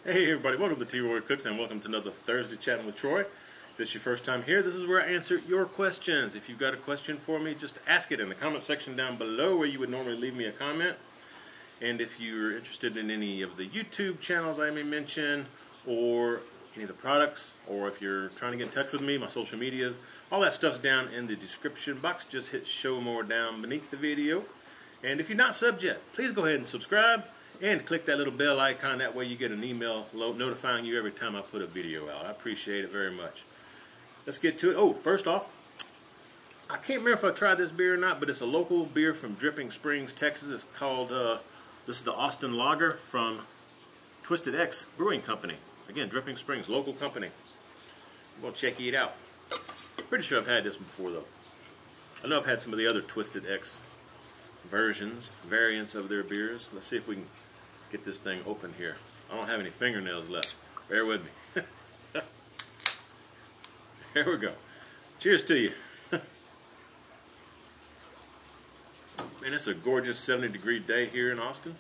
Hey everybody, welcome to T-Roy Cooks and welcome to another Thursday Chatting with Troy. If this is your first time here, this is where I answer your questions. If you've got a question for me, just ask it in the comment section down below where you would normally leave me a comment. And if you're interested in any of the YouTube channels I may mention, or any of the products, or if you're trying to get in touch with me, my social medias, all that stuff's down in the description box. Just hit show more down beneath the video. And if you're not subbed yet, please go ahead and subscribe. And click that little bell icon, that way you get an email notifying you every time I put a video out. I appreciate it very much. Let's get to it. Oh, first off, I can't remember if I tried this beer or not, but it's a local beer from Dripping Springs, Texas. It's called, this is the Austin Lager from Twisted X Brewing Company. Again, Dripping Springs, local company. I'm going to check it out. Pretty sure I've had this before, though. I know I've had some of the other Twisted X variants of their beers. Let's see if we can get this thing open here. I don't have any fingernails left. Bear with me. Here we go. Cheers to you. Man, it's a gorgeous 70-degree day here in Austin.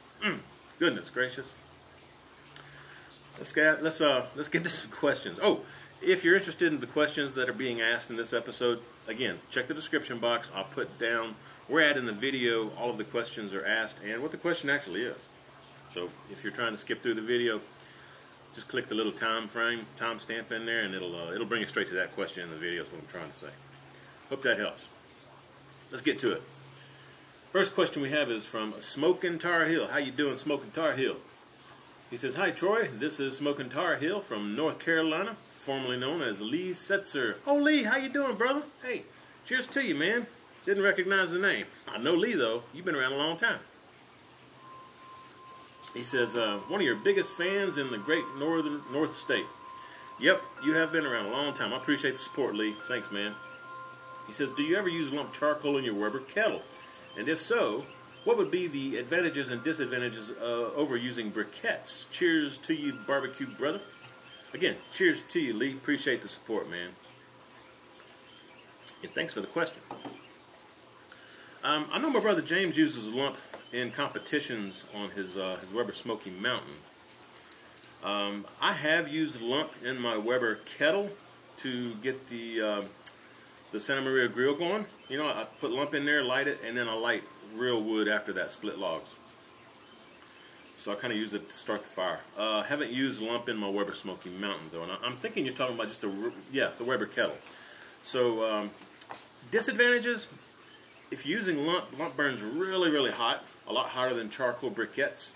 Goodness gracious. Let's get to some questions. Oh, if you're interested in the questions that are being asked in this episode, again, check the description box. I'll put down where at in the video all of the questions are asked and what the question actually is. So if you're trying to skip through the video, just click the little time stamp in there, and it'll bring you straight to that question in the video. Is what I'm trying to say. Hope that helps. Let's get to it. First question we have is from Smokin' Tar Heel. How you doing, Smokin' Tar Heel? He says, "Hi Troy, this is Smokin' Tar Heel from North Carolina, formerly known as Lee Setzer." Oh Lee, how you doing, brother? Hey, cheers to you, man. Didn't recognize the name. I know Lee though. You've been around a long time. He says, one of your biggest fans in the great North State. Yep, you have been around a long time. I appreciate the support, Lee. Thanks, man. He says, do you ever use lump charcoal in your Weber Kettle? And if so, what would be the advantages and disadvantages over using briquettes? Cheers to you, barbecue brother. Again, cheers to you, Lee. Appreciate the support, man. And thanks for the question. I know my brother James uses lump in competitions on his Weber Smokey Mountain. I have used lump in my Weber Kettle to get the Santa Maria grill going. You know, I put lump in there, light it, and then I light real wood after that, split logs. So I kind of use it to start the fire. Haven't used lump in my Weber Smokey Mountain though, and I'm thinking you're talking about just the Weber Kettle. So disadvantages. If you're using lump burns really, really hot, a lot hotter than charcoal briquettes,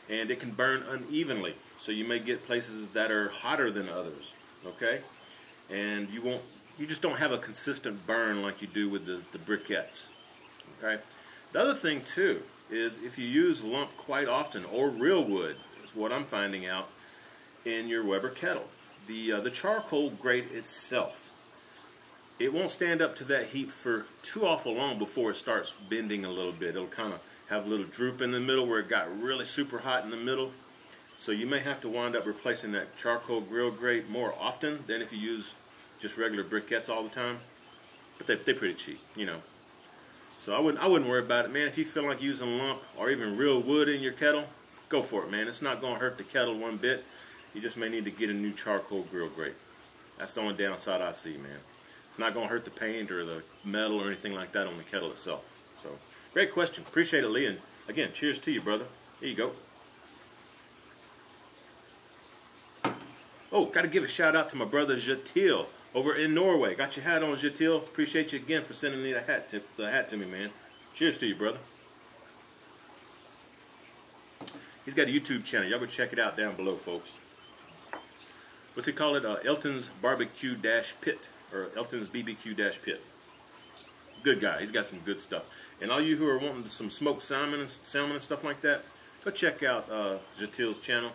and it can burn unevenly. So you may get places that are hotter than others, okay? And you just don't have a consistent burn like you do with the briquettes, okay? The other thing too is if you use lump quite often, or real wood, is what I'm finding out in your Weber Kettle. The charcoal grate itself, it won't stand up to that heat for too awful long before it starts bending a little bit. It'll kind of have a little droop in the middle where it got really super hot in the middle. So you may have to wind up replacing that charcoal grill grate more often than if you use just regular briquettes all the time. But they're pretty cheap, you know. So I wouldn't worry about it, man. If you feel like using lump or even real wood in your kettle, go for it, man. It's not going to hurt the kettle one bit. You just may need to get a new charcoal grill grate. That's the only downside I see, man. It's not going to hurt the paint or the metal or anything like that on the kettle itself. So, great question. Appreciate it, Lee. And again, cheers to you, brother. Here you go. Oh, got to give a shout out to my brother Jatil over in Norway. Got your hat on, Jatil. Appreciate you again for sending me the hat to me, man. Cheers to you, brother. He's got a YouTube channel. Y'all go check it out down below, folks. What's he call it? Elton's Barbecue-Pit. Or Elton's BBQ-Pit. Good guy. He's got some good stuff. And all you who are wanting some smoked salmon and stuff like that, go check out Jatil's channel.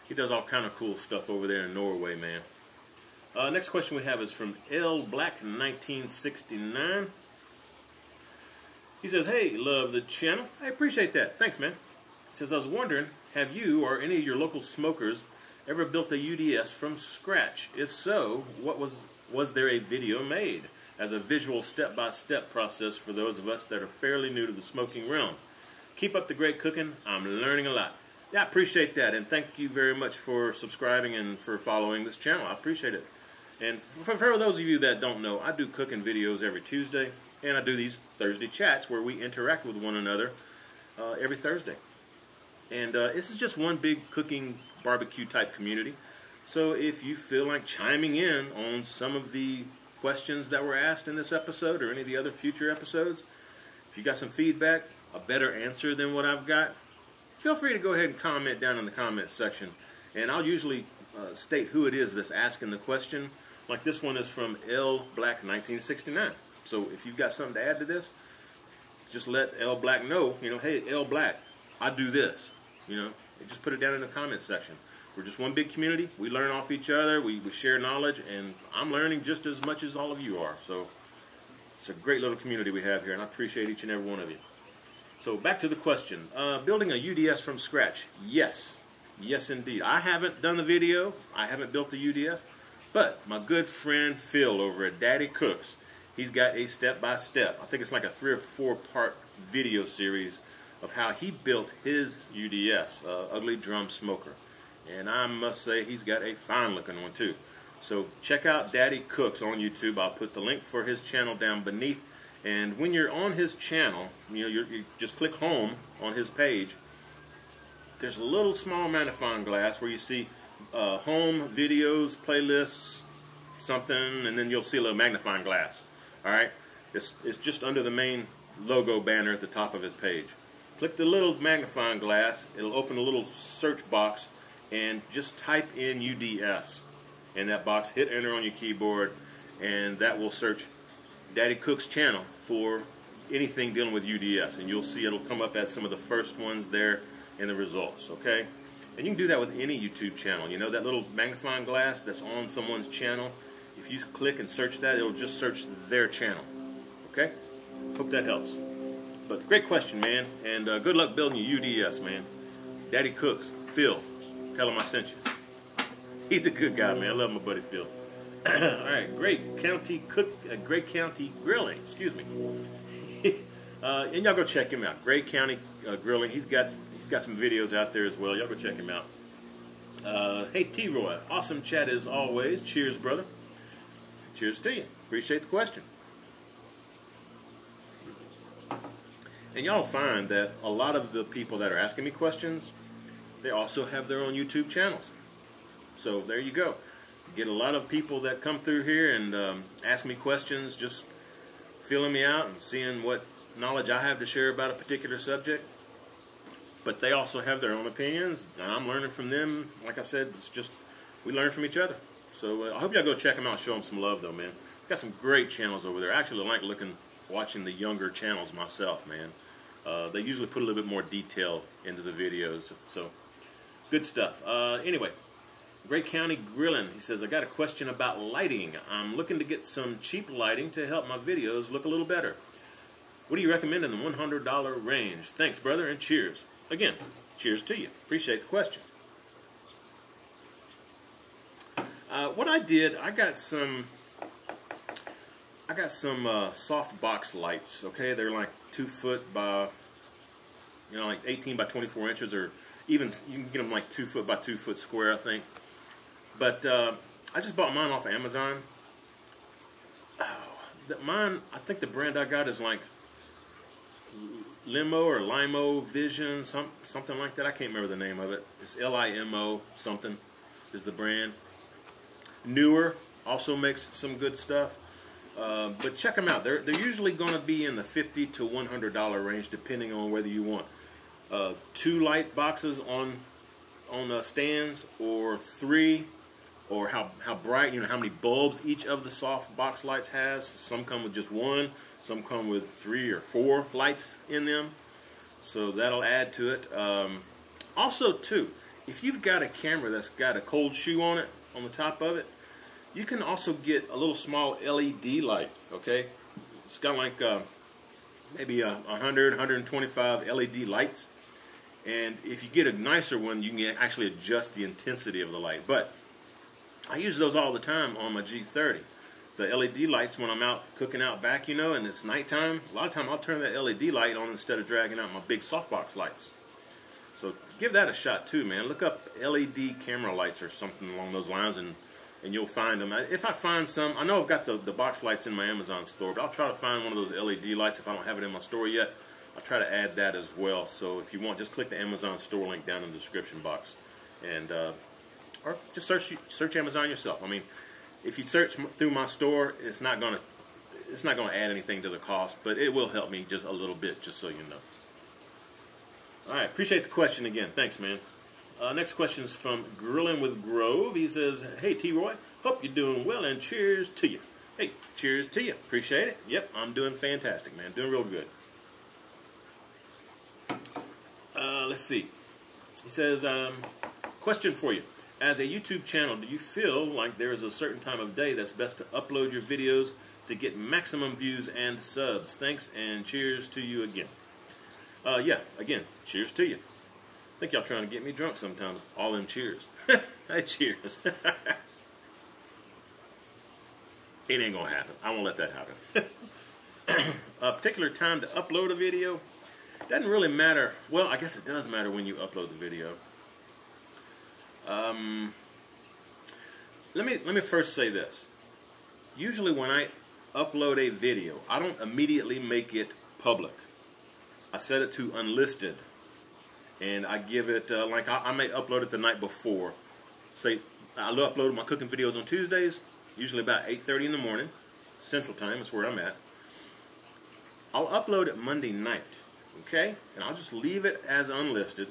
He does all kind of cool stuff over there in Norway, man. Next question we have is from L Black 1969. He says, "Hey, love the channel." I appreciate that. Thanks, man. He says, "I was wondering, have you or any of your local smokers ever built a UDS from scratch? If so, what was there a video made as a visual step-by-step process for those of us that are fairly new to the smoking realm? Keep up the great cooking. I'm learning a lot." Yeah, I appreciate that, and thank you very much for subscribing and for following this channel. I appreciate it. And for those of you that don't know, I do cooking videos every Tuesday, and I do these Thursday chats where we interact with one another every Thursday. And this is just one big cooking barbecue type community. So if you feel like chiming in on some of the questions that were asked in this episode or any of the other future episodes, if you got some feedback, a better answer than what I've got, feel free to go ahead and comment down in the comments section. And I'll usually state who it is that's asking the question. Like this one is from L Black 1969. So if you've got something to add to this, just let L Black know, hey, L Black, I do this. Just put it down in the comments section. We're just one big community. We learn off each other. We share knowledge, and I'm learning just as much as all of you are. So it's a great little community we have here, and I appreciate each and every one of you. So back to the question. Building a UDS from scratch. Yes. Yes, indeed. I haven't done the video. I haven't built the UDS. But my good friend Phil over at Daddy Cooks, he's got a step-by-step. I think it's like a 3 or 4 part video series of how he built his UDS, Ugly Drum Smoker. And I must say he's got a fine looking one too. So check out Daddy Cooks on YouTube. I'll put the link for his channel down beneath. And when you're on his channel, you just click home on his page. There's a little small magnifying glass where you see home, videos, playlists, something, and then you'll see a little magnifying glass. All right, it's just under the main logo banner at the top of his page. Click the little magnifying glass. It'll open a little search box, and just type in UDS in that box. Hit enter on your keyboard, and that will search Daddy Cook's channel for anything dealing with UDS, and you'll see it'll come up as some of the first ones there in the results. Okay, and you can do that with any YouTube channel. That little magnifying glass that's on someone's channel, if you click and search that, it'll just search their channel. Okay, hope that helps. But great question, man, and good luck building your UDS, man. Daddy Cooks, Phil, tell him I sent you. He's a good guy, man. I love my buddy Phil. All right, Great County Grilling, excuse me. And y'all go check him out. Great County Grilling. He's got some videos out there as well. Y'all go check him out. Hey T-Roy, awesome chat as always. Cheers, brother. Cheers to you. Appreciate the question. And y'all find that a lot of the people that are asking me questions, they also have their own YouTube channels. So there you go. You get a lot of people that come through here and ask me questions, just filling me out and seeing what knowledge I have to share about a particular subject. But they also have their own opinions, and I'm learning from them. Like I said, it's just, we learn from each other. So I hope y'all go check them out, show them some love though, man. Got some great channels over there. I actually like watching the younger channels myself, man. They usually put a little bit more detail into the videos, so good stuff. Anyway, Great County Grilling, he says, I got a question about lighting. I'm looking to get some cheap lighting to help my videos look a little better. What do you recommend in the $100 range? Thanks, brother, and cheers. Again, cheers to you. Appreciate the question. What I did, I got some soft box lights. Okay, they're like 2 foot by, like 18 by 24 inches, or even you can get them like 2 foot by 2 foot square, I think. But I just bought mine off of Amazon. Mine, I think the brand I got is like Limo or Limo Vision, something like that. I can't remember the name of it. It's Limo something is the brand. Newer also makes some good stuff. But check them out. They're usually going to be in the $50 to $100 range, depending on whether you want 2 light boxes on stands, or 3, or how bright, how many bulbs each of the soft box lights has. Some come with just 1, some come with 3 or 4 lights in them, so that'll add to it. Also, too, if you've got a camera that's got a cold shoe on it, on the top of it, you can also get a little small LED light. Okay, it's got like maybe 100, 125 LED lights, and if you get a nicer one, you can actually adjust the intensity of the light. But I use those all the time on my G30. The LED lights when I'm out cooking out back, and it's nighttime, a lot of time I'll turn that LED light on instead of dragging out my big softbox lights. So give that a shot too, man. Look up LED camera lights or something along those lines, and you'll find them. If I find some, I know I've got the box lights in my Amazon store, but I'll try to find one of those LED lights if I don't have it in my store yet. I'll try to add that as well. So if you want, just click the Amazon store link down in the description box, and or just search Amazon yourself. I mean, if you search through my store, it's not gonna add anything to the cost, but it will help me just a little bit, just so you know. All right, appreciate the question again. Thanks, man. Next question is from Grillin' with Grove. He says, "Hey, T-Roy, hope you're doing well, and cheers to you." Hey, cheers to you. Appreciate it. Yep, I'm doing fantastic, man. Doing real good. Let's see. He says, question for you. As a YouTube channel, do you feel like there is a certain time of day that's best to upload your videos to get maximum views and subs? Thanks, and cheers to you again. Yeah, again, cheers to you. I think y'all trying to get me drunk sometimes. All them cheers. Hey, cheers. It ain't gonna happen. I won't let that happen. A particular time to upload a video doesn't really matter. Well, I guess it does matter when you upload the video. Let me first say this. Usually when I upload a video, I don't immediately make it public. I set it to unlisted, and I give it, like I may upload it the night before. Say, I upload my cooking videos on Tuesdays, usually about 8:30 in the morning, Central Time is where I'm at. I'll upload it Monday night, okay? And I'll just leave it as unlisted.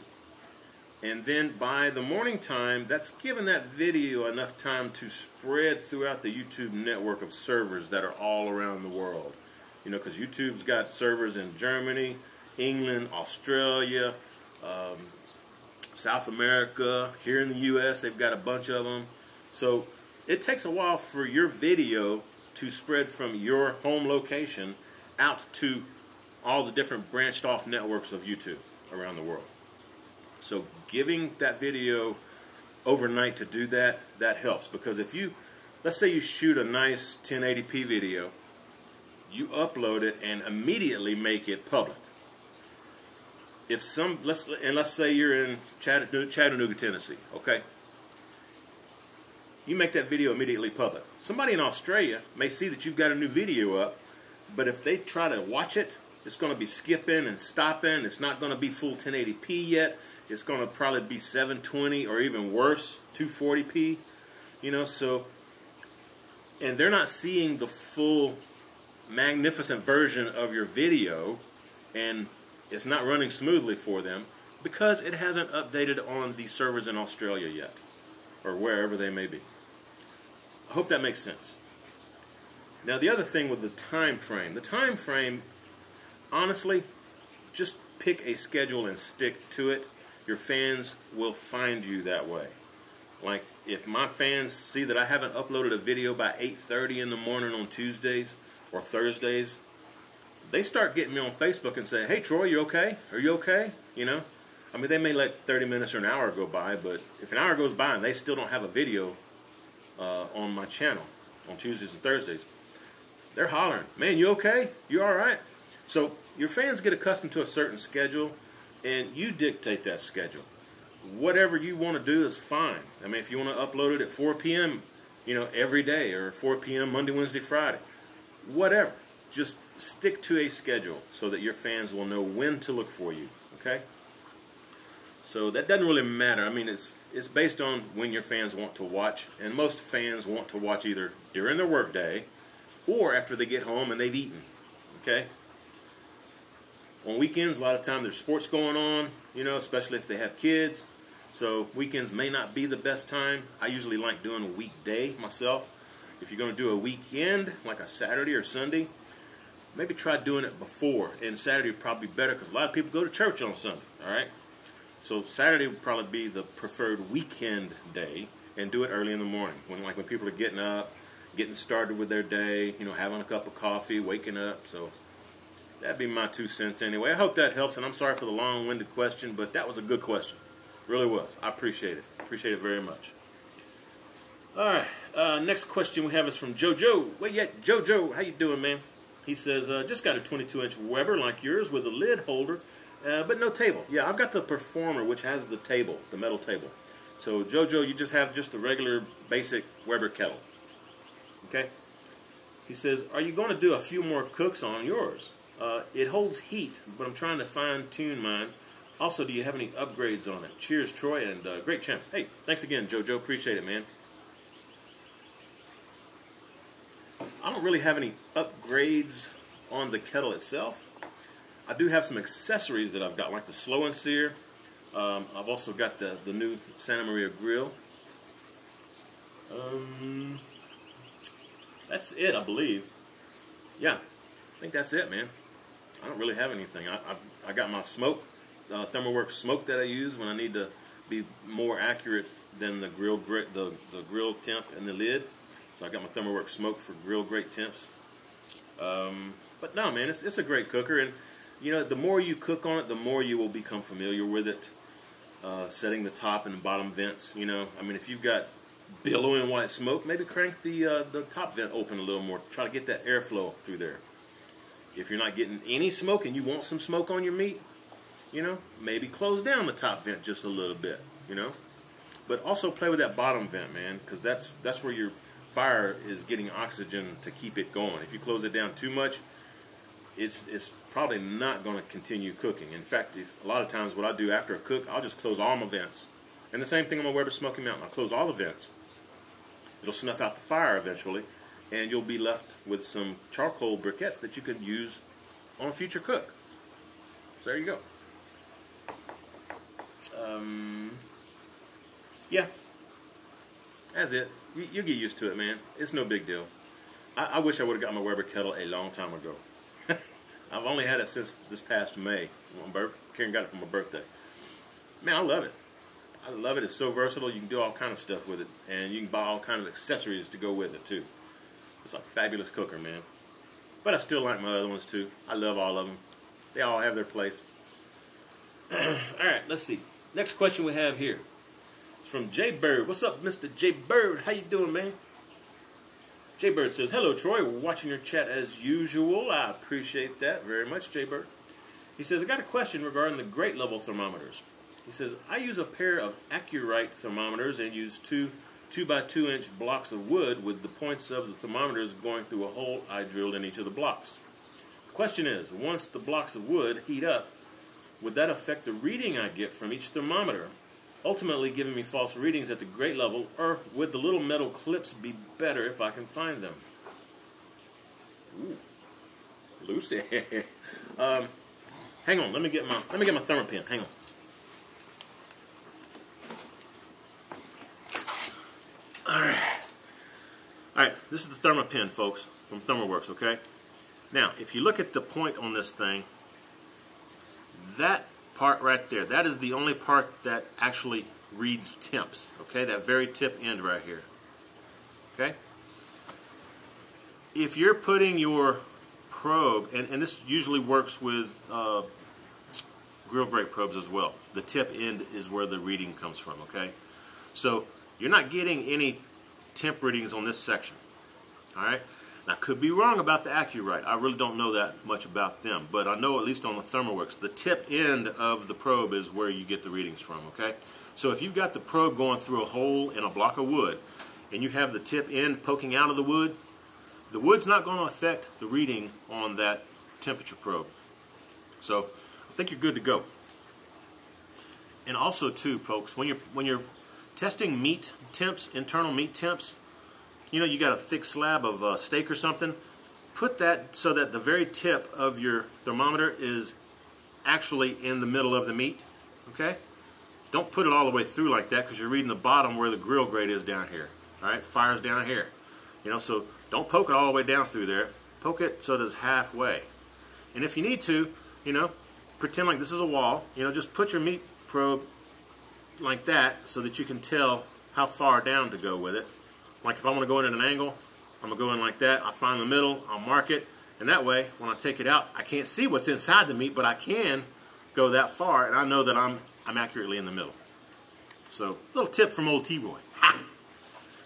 And then by the morning time, that's giving that video enough time to spread throughout the YouTube network of servers that are all around the world. You know, because YouTube's got servers in Germany, England, Australia, South America, here in the US, they've got a bunch of them. So it takes a while for your video to spread from your home location out to all the different branched off networks of YouTube around the world. So giving that video overnight to do that, that helps. Because if you, let's say you shoot a nice 1080p video, you upload it and immediately make it public. If let's say you're in Chattanooga, Tennessee, okay? You make that video immediately public. Somebody in Australia may see that you've got a new video up, but if they try to watch it, it's going to be skipping and stopping. It's not going to be full 1080p yet. It's going to probably be 720 or even worse, 240p, you know, so, and they're not seeing the full magnificent version of your video, and it's not running smoothly for them because it hasn't updated on the servers in Australia yet, or wherever they may be. I hope that makes sense. Now, the other thing with the time frame, honestly, just pick a schedule and stick to it. Your fans will find you that way. Like, if my fans see that I haven't uploaded a video by 8:30 in the morning on Tuesdays or Thursdays, they start getting me on Facebook and say, "Hey, Troy, you okay? Are you okay?" You know? I mean, they may let 30 minutes or an hour go by, but if an hour goes by and they still don't have a video on my channel on Tuesdays and Thursdays, they're hollering, "Man, you okay? You all right?" So your fans get accustomed to a certain schedule, and you dictate that schedule. Whatever you want to do is fine. I mean, if you want to upload it at 4 p.m., you know, every day, or 4 p.m. Monday, Wednesday, Friday, whatever. Just stick to a schedule so that your fans will know when to look for you, okay? So that doesn't really matter. I mean, it's based on when your fans want to watch, and most fans want to watch either during their work day or after they get home and they've eaten, okay? On weekends, a lot of time there's sports going on, you know, especially if they have kids. So weekends may not be the best time. I usually like doing a weekday myself. If you're going to do a weekend, like a Saturday or Sunday, maybe try doing it before. And Saturday would probably be better because a lot of people go to church on Sunday, all right? So Saturday would probably be the preferred weekend day, and do it early in the morning. When people are getting up, getting started with their day, you know, having a cup of coffee, waking up. So that'd be my 2 cents anyway. I hope that helps, and I'm sorry for the long-winded question, but that was a good question. Really was. I appreciate it. Appreciate it very much. All right. Next question we have is from JoJo. Wait yet, JoJo, how you doing, man? He says, just got a 22-inch Weber like yours with a lid holder but no table. Yeah, I've got the Performer, which has the table, the metal table. So JoJo, you just have just the regular basic Weber kettle. Okay? He says, are you going to do a few more cooks on yours? It holds heat, but I'm trying to fine-tune mine. Also, do you have any upgrades on it? Cheers, Troy, and great champ. Hey, thanks again, JoJo. Appreciate it, man. I don't really have any upgrades on the kettle itself. I do have some accessories that I've got, like the Slow and Sear. I've also got the new Santa Maria grill. That's it, I believe. Yeah, I think that's it, man. I don't really have anything. I got my smoke, ThermoWorks smoke that I use when I need to be more accurate than the grill temp and the lid. So I got my ThermoWorks smoke for grill grate temps. But no, man, it's a great cooker, and you know, the more you cook on it, the more you will become familiar with it. Setting the top and the bottom vents, you know, I mean, if you've got billowing white smoke, maybe crank the top vent open a little more. Try to get that airflow through there. If you're not getting any smoke and you want some smoke on your meat, you know, maybe close down the top vent just a little bit, you know. But also play with that bottom vent, man, because that's where your fire is getting oxygen to keep it going. If you close it down too much, it's probably not going to continue cooking. In fact, a lot of times what I do after a cook, I'll just close all my vents. And the same thing on my Weber Smokey Mountain. I'll close all the vents. It'll snuff out the fire eventually, and you'll be left with some charcoal briquettes that you could use on a future cook. So there you go. Yeah, that's it. You'll get used to it, man. It's no big deal. I wish I would have got my Weber Kettle a long time ago. I've only had it since this past May. Karen got it for my birthday. Man, I love it. I love it. It's so versatile. You can do all kind of stuff with it, and you can buy all kind of accessories to go with it too. It's a fabulous cooker, man. But I still like my other ones too. I love all of them. They all have their place. All right, let's see. Next question we have here is from Jay Bird. What's up, Mr. Jay Bird? How you doing, man? Jay Bird says, hello, Troy. We're watching your chat as usual. I appreciate that very much, Jay Bird. He says, I got a question regarding the grate level thermometers. He says, I use a pair of Accurite thermometers and use two 2x2-inch blocks of wood with the points of the thermometers going through a hole I drilled in each of the blocks. The question is, once the blocks of wood heat up, would that affect the reading I get from each thermometer, ultimately giving me false readings at the grate level, or would the little metal clips be better if I can find them? Ooh, Lucy. Hang on, let me get my thermopen. Hang on. All right, this is the thermopen, folks, from ThermoWorks, okay? Now, if you look at the point on this thing, that part right there, that is the only part that actually reads temps, okay? That very tip end right here, okay? If you're putting your probe, and this usually works with grill grate probes as well, the tip end is where the reading comes from, okay? So you're not getting any temp readings on this section, all right? Now, I could be wrong about the Accurite. I really don't know that much about them, but I know at least on the ThermoWorks, the tip end of the probe is where you get the readings from, okay? So if you've got the probe going through a hole in a block of wood, and you have the tip end poking out of the wood's not going to affect the reading on that temperature probe. So I think you're good to go. And also, too, folks, when you're testing meat temps, internal meat temps, you know, you got a thick slab of steak or something, put that so that the very tip of your thermometer is actually in the middle of the meat, okay? Don't put it all the way through like that, because you're reading the bottom where the grill grate is down here, all right? Fire's down here, you know, so don't poke it all the way down through there. Poke it so that it's halfway. And if you need to, you know, pretend like this is a wall, you know, just put your meat probe like that so that you can tell how far down to go with it. Like if I want to go in at an angle, I'm going to go in like that. I'll find the middle, I'll mark it, and that way when I take it out, I can't see what's inside the meat, but I can go that far, and I know that I'm accurately in the middle. So, little tip from old T-Roy.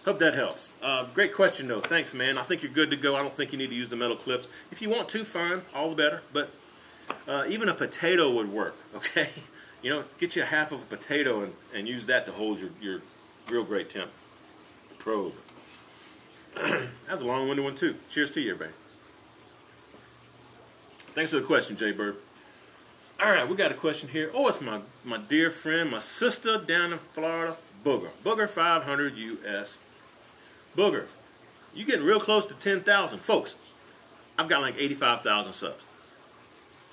Hope that helps. Great question, though. Thanks, man. I think you're good to go. I don't think you need to use the metal clips. If you want to, fine. All the better. But Even a potato would work, okay? You know, get you half of a potato and use that to hold your real great temp probe. That's a long-winded one, too. Cheers to you, everybody. Thanks for the question, Jay Bird. All right, we got a question here. Oh, it's my dear friend, my sister down in Florida, Booger. Booger 500 US. Booger, you getting real close to 10,000. Folks, I've got like 85,000 subs.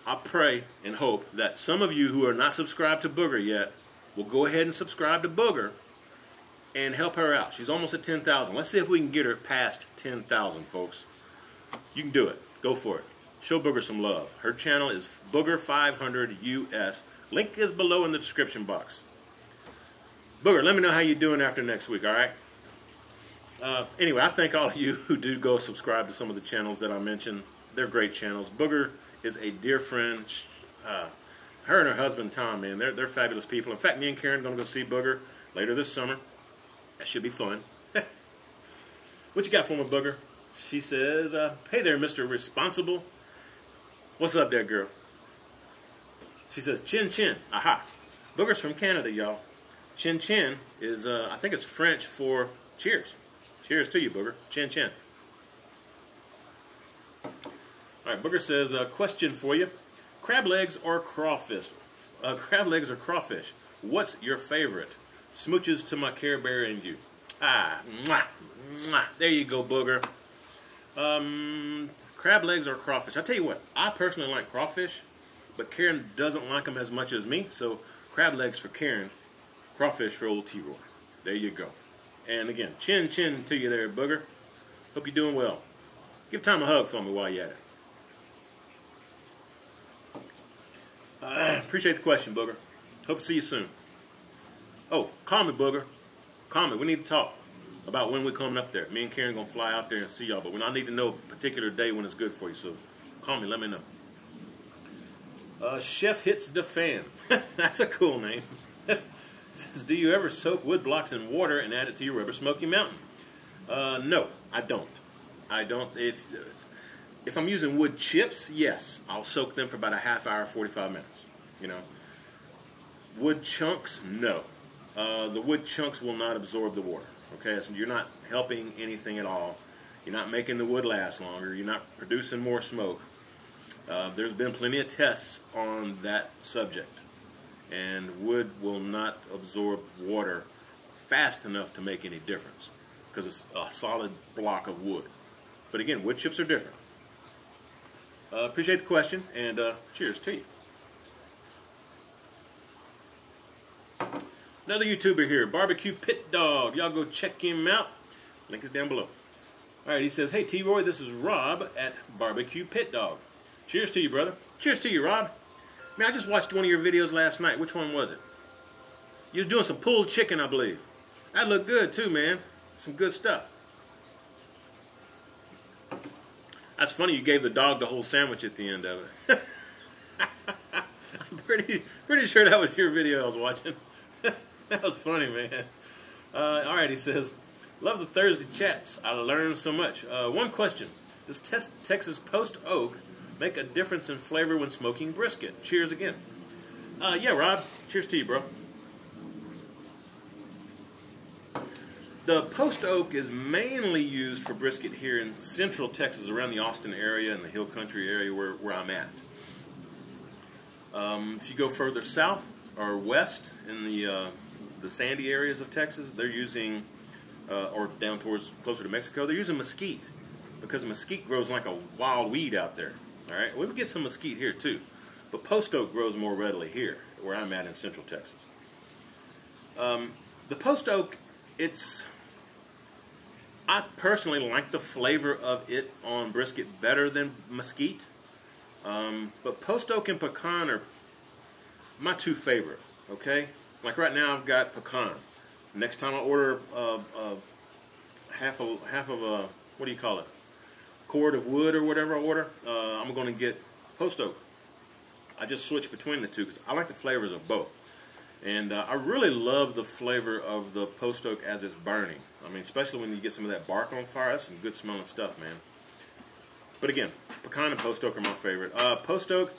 I pray and hope that some of you who are not subscribed to Booger yet will go ahead and subscribe to Booger and help her out. She's almost at 10,000. Let's see if we can get her past 10,000, folks. You can do it. Go for it. Show Booger some love. Her channel is Booger 500 US. Link is below in the description box. Booger, let me know how you're doing after next week, all right? Anyway, I thank all of you who do go subscribe to some of the channels that I mentioned. They're great channels. Booger is a dear friend. Her and her husband, Tom, man, they're fabulous people. In fact, me and Karen are going to go see Booger later this summer. That should be fun. What you got for me, Booger? She says, hey there, Mr. Responsible. What's up there, girl? She says, chin chin. Aha. Booger's from Canada, y'all. Chin chin is, I think it's French for cheers. Cheers to you, Booger. Chin chin. All right, Booger says, question for you. Crab legs or crawfish? Crab legs or crawfish? What's your favorite? Smooches to my Care Bear and you. Ah, mwah, mwah. There you go, Booger. Crab legs or crawfish? I tell you what, I personally like crawfish, but Karen doesn't like them as much as me, so crab legs for Karen, crawfish for old T-Roy. There you go. And again, chin chin to you there, Booger. Hope you're doing well. Give Tom a hug for me while you're at it. Appreciate the question, Booger. Hope to see you soon. Oh, call me, Booger. Call me. We need to talk about when we're coming up there. Me and Karen going to fly out there and see y'all, but I need to know a particular day when it's good for you, so call me, let me know. Chef Hits the Fan. That's a cool name. Says, do you ever soak wood blocks in water and add it to your Weber Smokey Mountain? No, I don't. I don't. If I'm using wood chips, yes, I'll soak them for about a half hour, 45 minutes. You know, wood chunks, no. The wood chunks will not absorb the water. Okay, so you're not helping anything at all. You're not making the wood last longer. You're not producing more smoke. There's been plenty of tests on that subject, and wood will not absorb water fast enough to make any difference because it's a solid block of wood. But again, wood chips are different. Appreciate the question, and cheers to you. Another YouTuber here, Barbecue Pit Dog. Y'all go check him out. Link is down below. All right, he says, hey, T-Roy, this is Rob at Barbecue Pit Dog. Cheers to you, brother. Cheers to you, Rob. Man, I just watched one of your videos last night. Which one was it? You was doing some pulled chicken, I believe. That looked good, too, man. Some good stuff. That's funny you gave the dog the whole sandwich at the end of it. I'm pretty sure that was your video I was watching. That was funny, man. All right, he says, love the Thursday chats. I learned so much. One question. Does Texas Post Oak make a difference in flavor when smoking brisket? Cheers again. Yeah, Rob. Cheers to you, bro. The Post Oak is mainly used for brisket here in central Texas, around the Austin area and the Hill Country area where I'm at. If you go further south or west in the sandy areas of Texas, they're using, or down towards closer to Mexico, they're using mesquite because mesquite grows like a wild weed out there. All right, we would get some mesquite here too, but Post Oak grows more readily here, where I'm at in central Texas. The Post Oak, I personally like the flavor of it on brisket better than mesquite, but Post Oak and pecan are my two favorite. Okay, like right now I've got pecan. Next time I order half of a, what do you call it, cord of wood or whatever I order, I'm going to get Post Oak. I just switch between the two because I like the flavors of both. And I really love the flavor of the Post Oak as it's burning. I mean, especially when you get some of that bark on fire. That's some good smelling stuff, man. But again, pecan and Post Oak are my favorite. Post Oak,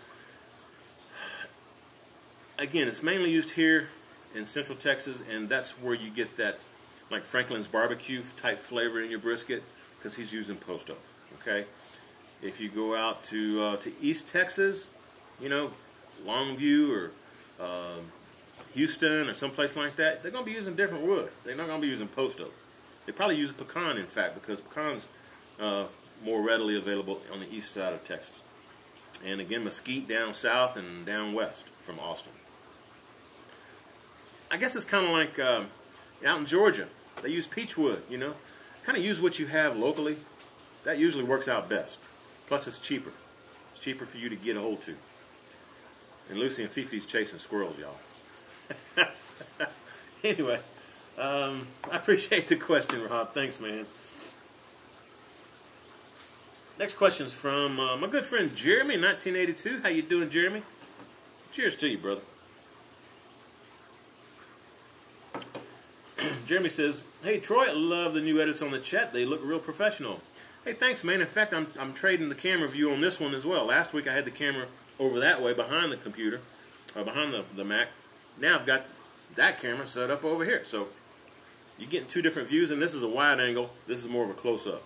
again, it's mainly used here in Central Texas, and that's where you get that, like Franklin's barbecue type flavor in your brisket, because he's using post oak. Okay, if you go out to East Texas, you know, Longview or Houston or someplace like that, they're going to be using different wood. They're not going to be using post oak. They probably use pecan, in fact, because pecan's more readily available on the east side of Texas. And again, mesquite down south and down west from Austin. I guess it's kind of like out in Georgia, they use peach wood, you know. Kind of use what you have locally. That usually works out best. Plus, it's cheaper. It's cheaper for you to get a hold to. And Lucy and Fifi's chasing squirrels, y'all. Anyway, I appreciate the question, Rob. Thanks, man. Next question is from my good friend Jeremy, 1982. How you doing, Jeremy? Cheers to you, brother. Jeremy says, "Hey, Troy, I love the new edits on the chat. They look real professional." Hey, thanks, man. In fact, I'm trading the camera view on this one as well. Last week I had the camera over that way behind the computer, behind the Mac. Now I've got that camera set up over here. So you're getting two different views, and this is a wide angle. This is more of a close-up.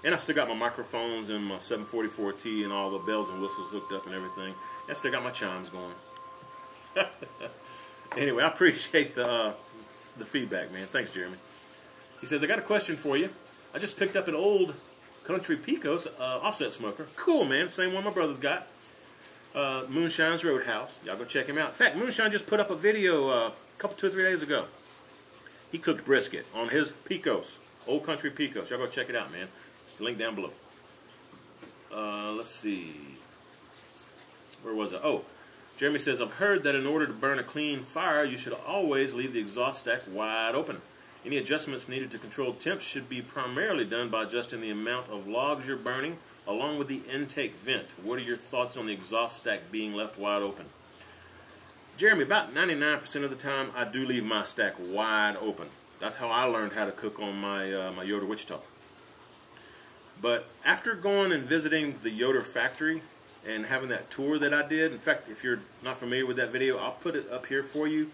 And I still got my microphones and my 744T and all the bells and whistles hooked up and everything. I still got my chimes going. Anyway, I appreciate the feedback, man. Thanks, Jeremy. He says, "I got a question for you. I just picked up an old Country Picos offset smoker. Cool, man. Same one my brother's got. Moonshine's Roadhouse. Y'all go check him out. In fact, Moonshine just put up a video 2 or 3 days ago. He cooked brisket on his Picos, old Country Picos. Y'all go check it out, man. Link down below. Let's see. Where was I? Oh, Jeremy says, "I've heard that in order to burn a clean fire, you should always leave the exhaust stack wide open. Any adjustments needed to control temps should be primarily done by adjusting the amount of logs you're burning, along with the intake vent. What are your thoughts on the exhaust stack being left wide open?" Jeremy, about 99% of the time, I do leave my stack wide open. That's how I learned how to cook on my Yoder Wichita. But after going and visiting the Yoder factory and having that tour that I did, in fact, if you're not familiar with that video, I'll put it up here for you.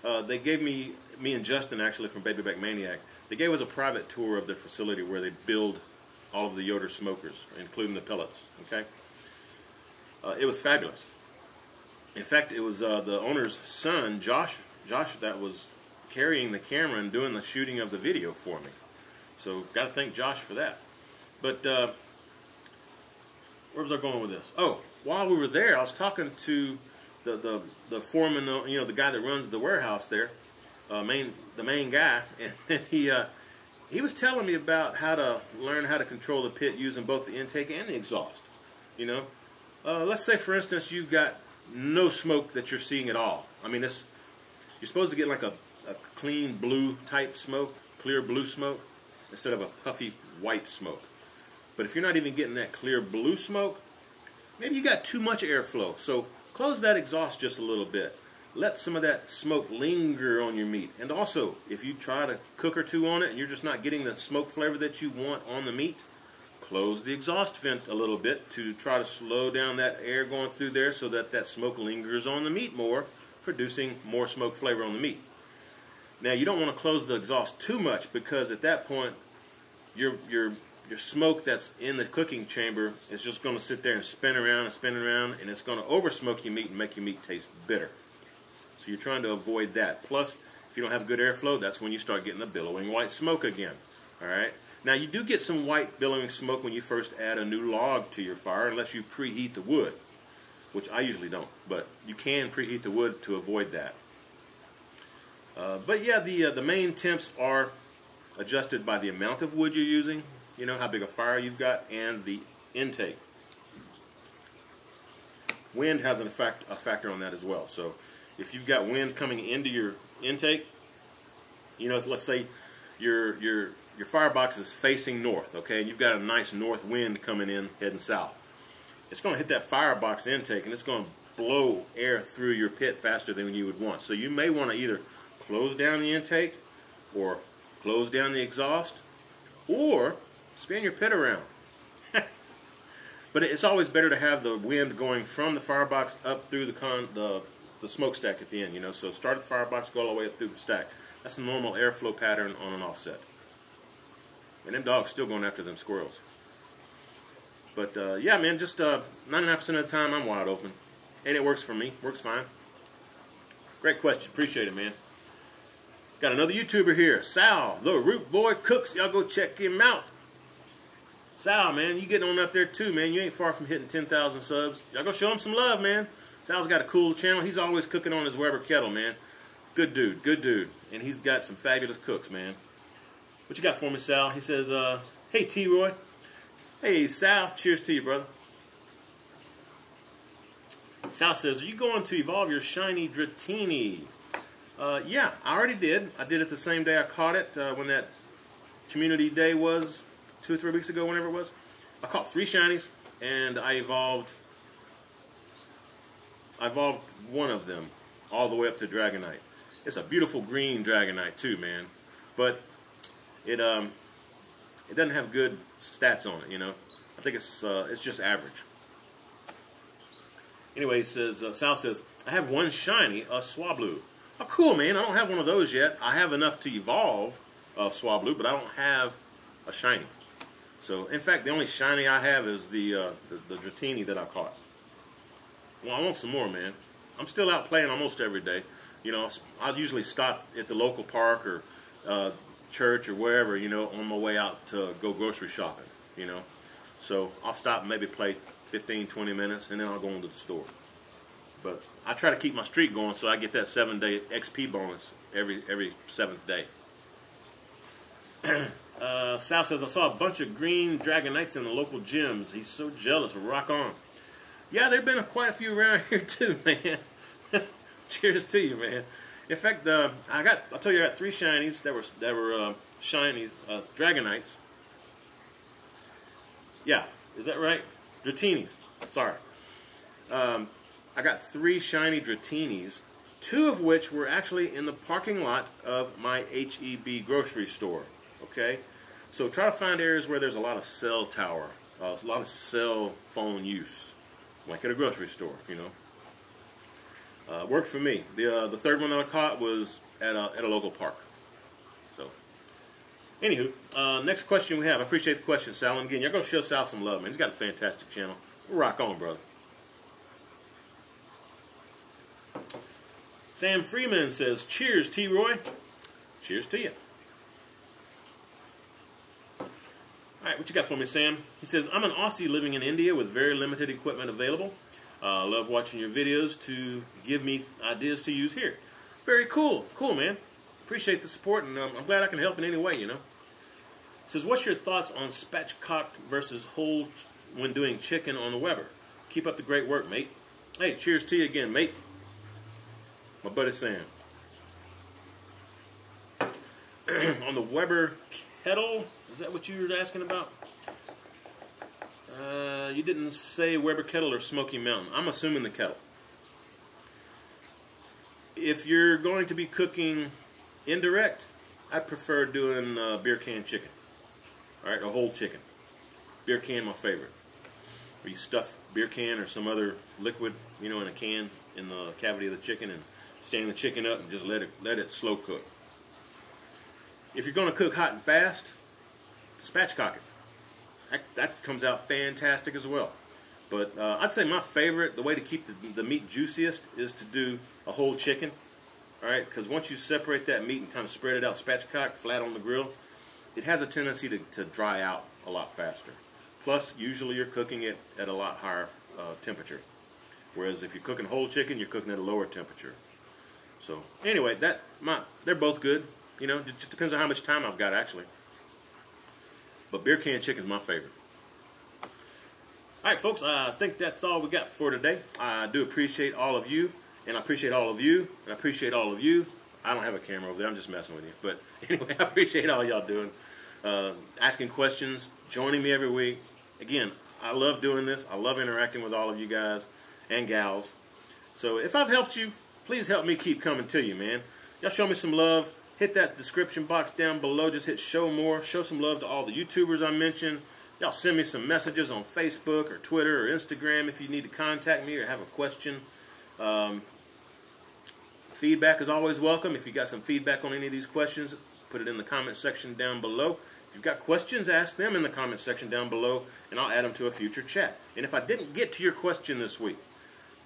They gave me and Justin, actually, from Baby Back Maniac, they gave us a private tour of their facility where they build all of the Yoder smokers, including the pellets, okay? It was fabulous. In fact, it was the owner's son, Josh, that was carrying the camera and doing the shooting of the video for me. So, got to thank Josh for that. But, where was I going with this? Oh, while we were there, I was talking to the foreman, you know, the guy that runs the warehouse there, the main guy, and he was telling me about how to learn how to control the pit using both the intake and the exhaust. You know, let's say for instance you've got no smoke that you're seeing at all. I mean, you're supposed to get like a clean blue type smoke, clear blue smoke, instead of a puffy white smoke. But if you're not even getting that clear blue smoke, maybe you got too much airflow. So close that exhaust just a little bit. Let some of that smoke linger on your meat. And also, if you try to cook or two on it and you're just not getting the smoke flavor that you want on the meat, close the exhaust vent a little bit to try to slow down that air going through there so that that smoke lingers on the meat more, producing more smoke flavor on the meat. Now, you don't want to close the exhaust too much because at that point, your smoke that's in the cooking chamber is just going to sit there and spin around, and it's going to over-smoke your meat and make your meat taste bitter. So you're trying to avoid that. Plus, if you don't have good airflow, that's when you start getting the billowing white smoke again. All right. Now, you do get some white billowing smoke when you first add a new log to your fire, unless you preheat the wood, which I usually don't. But you can preheat the wood to avoid that. But yeah, the main temps are adjusted by the amount of wood you're using, you know, how big a fire you've got, and the intake. Wind has a factor on that as well. So if you've got wind coming into your intake, you know, let's say your firebox is facing north, okay, and you've got a nice north wind coming in heading south. It's going to hit that firebox intake, and it's going to blow air through your pit faster than you would want. So you may want to either close down the intake or close down the exhaust or spin your pit around. But it's always better to have the wind going from the firebox up through the the smokestack at the end, you know. So start at the firebox, go all the way up through the stack. That's the normal airflow pattern on an offset. And them dogs still going after them squirrels. But yeah, man, just 99% of the time I'm wide open. And it works for me. Works fine. Great question. Appreciate it, man. Got another YouTuber here. Sal, the Root Boy Cooks. Y'all go check him out. Sal, man, you getting on up there too, man. You ain't far from hitting 10,000 subs. Y'all go show him some love, man. Sal's got a cool channel. He's always cooking on his Weber Kettle, man. Good dude, good dude. And he's got some fabulous cooks, man. What you got for me, Sal? He says, hey, T-Roy. Hey, Sal. Cheers to you, brother. Sal says, are you going to evolve your shiny Dratini? Yeah, I already did. I did it the same day I caught it when that community day was, 2 or 3 weeks ago, whenever it was. I caught 3 shinies, and I evolved one of them all the way up to Dragonite. It's a beautiful green Dragonite too, man. But it doesn't have good stats on it, you know. I think it's just average. Anyway, he says, Sal says, I have one shiny, a Swablu. Oh, cool, man. I don't have one of those yet. I have enough to evolve a Swablu, but I don't have a shiny. So, in fact, the only shiny I have is the Dratini that I caught. Well, I want some more, man. I'm still out playing almost every day. You know, I'll usually stop at the local park or church or wherever, you know, on my way out to go grocery shopping, you know. So I'll stop and maybe play 15, 20 minutes, and then I'll go into the store. But I try to keep my streak going so I get that 7-day XP bonus every 7th day. Sal says, I saw a bunch of green Dragonites in the local gyms. He's so jealous. Rock on. Yeah, there have been quite a few around here too, man. Cheers to you, man. In fact, I told you I got 3 shinies that were shinies, Dragonites. Yeah, is that right? Dratinis. Sorry. I got 3 shiny Dratinis, 2 of which were actually in the parking lot of my HEB grocery store. Okay, so try to find areas where there's a lot of cell tower, a lot of cell phone use, like at a grocery store, you know. Worked for me. The third one that I caught was at a local park. So, anywho, next question we have. I appreciate the question, Sal. And again, you're going to show Sal some love, man. He's got a fantastic channel. Rock on, brother. Sam Freeman says, cheers, T-Roy. Cheers to you. All right, what you got for me, Sam? He says, I'm an Aussie living in India with very limited equipment available. Love watching your videos to give me ideas to use here. Very cool. Cool, man. Appreciate the support, and I'm glad I can help in any way, you know. He says, what's your thoughts on spatchcock versus whole when doing chicken on the Weber? Keep up the great work, mate. Hey, cheers to you again, mate. My buddy Sam. On the Weber Kettle, is that what you were asking about? You didn't say Weber Kettle or Smoky Mountain. I'm assuming the kettle. If you're going to be cooking indirect, I prefer doing beer can chicken. All right, a whole chicken. Beer can, my favorite. Where you stuff beer can or some other liquid, you know, in a can in the cavity of the chicken and stand the chicken up and just let it slow cook. If you're going to cook hot and fast, spatchcock it. That comes out fantastic as well. But I'd say my favorite, the way to keep the meat juiciest is to do a whole chicken. All right, because once you separate that meat and kind of spread it out spatchcock flat on the grill, it has a tendency to dry out a lot faster. Plus, usually you're cooking it at a lot higher temperature. Whereas if you're cooking whole chicken, you're cooking at a lower temperature. So anyway, they're both good. You know, it just depends on how much time I've got actually. But beer can chicken is my favorite. All right, folks, I think that's all we got for today. I do appreciate all of you, and I appreciate all of you, and I appreciate all of you. I don't have a camera over there. I'm just messing with you. But anyway, I appreciate all y'all doing, asking questions, joining me every week. Again, I love doing this. I love interacting with all of you guys and gals. So if I've helped you, please help me keep coming to you, man. Y'all show me some love. Hit that description box down below. Just hit show more. Show some love to all the YouTubers I mentioned. Y'all send me some messages on Facebook or Twitter or Instagram if you need to contact me or have a question. Feedback is always welcome. If you got some feedback on any of these questions, put it in the comment section down below. If you've got questions, ask them in the comment section down below, and I'll add them to a future chat. And if I didn't get to your question this week,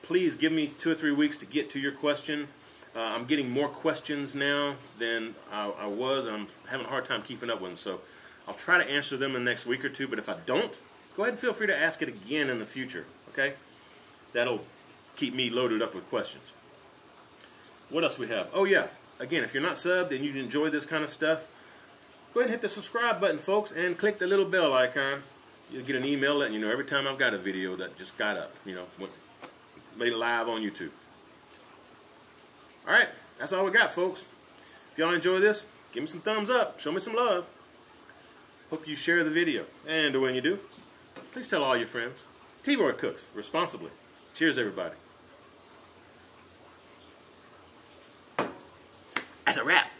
please give me 2 or 3 weeks to get to your question. I'm getting more questions now than I was, and I'm having a hard time keeping up with them. So I'll try to answer them in the next week or two, but if I don't, go ahead and feel free to ask it again in the future, okay? That'll keep me loaded up with questions. What else we have? Oh yeah, again, if you're not subbed and you enjoy this kind of stuff, go ahead and hit the subscribe button, folks, and click the little bell icon. You'll get an email letting you know every time I've got a video that just got up, you know, made it live on YouTube. All right, that's all we got, folks. If y'all enjoy this, give me some thumbs up. Show me some love. Hope you share the video. And when you do, please tell all your friends. T-Roy cooks responsibly. Cheers, everybody. That's a wrap.